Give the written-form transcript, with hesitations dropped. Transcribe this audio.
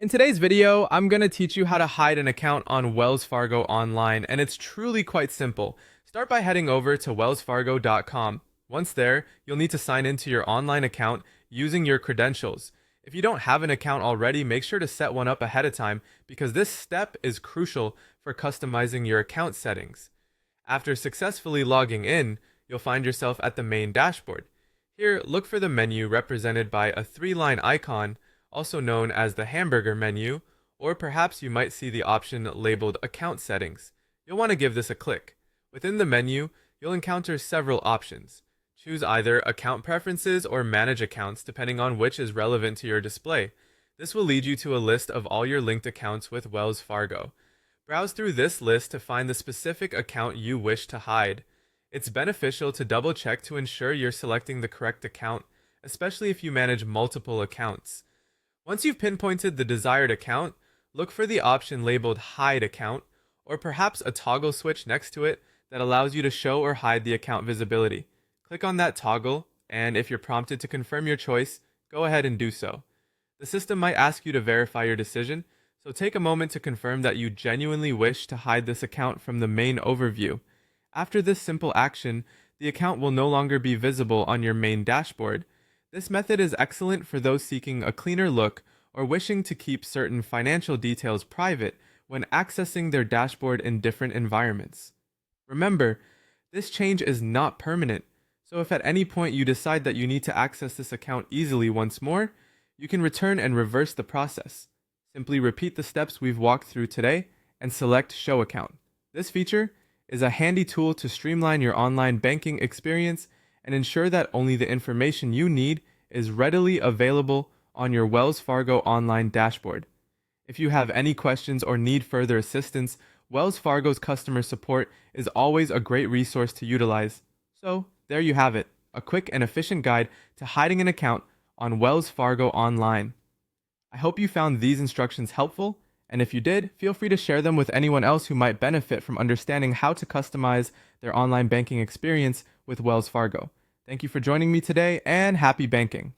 In today's video, I'm going to teach you how to hide an account on Wells Fargo Online, and it's truly quite simple. Start by heading over to wellsfargo.com. Once there, you'll need to sign into your online account using your credentials. If you don't have an account already, make sure to set one up ahead of time because this step is crucial for customizing your account settings. After successfully logging in, you'll find yourself at the main dashboard. Here, look for the menu represented by a three-line icon, also known as the hamburger menu, or perhaps you might see the option labeled Account Settings. You'll want to give this a click. Within the menu, you'll encounter several options. Choose either Account Preferences or Manage Accounts depending on which is relevant to your display. This will lead you to a list of all your linked accounts with Wells Fargo. Browse through this list to find the specific account you wish to hide. It's beneficial to double check to ensure you're selecting the correct account, especially if you manage multiple accounts. Once you've pinpointed the desired account, look for the option labeled Hide Account, or perhaps a toggle switch next to it that allows you to show or hide the account visibility. Click on that toggle, and if you're prompted to confirm your choice, go ahead and do so. The system might ask you to verify your decision, so take a moment to confirm that you genuinely wish to hide this account from the main overview. After this simple action, the account will no longer be visible on your main dashboard. This method is excellent for those seeking a cleaner look or wishing to keep certain financial details private when accessing their dashboard in different environments. Remember, this change is not permanent, so if at any point you decide that you need to access this account easily once more, you can return and reverse the process. Simply repeat the steps we've walked through today and select Show Account. This feature is a handy tool to streamline your online banking experience and ensure that only the information you need is readily available on your Wells Fargo Online dashboard. If you have any questions or need further assistance, Wells Fargo's customer support is always a great resource to utilize. So, there you have it, a quick and efficient guide to hiding an account on Wells Fargo Online. I hope you found these instructions helpful, and if you did, feel free to share them with anyone else who might benefit from understanding how to customize their online banking experience with Wells Fargo. Thank you for joining me today, and happy banking!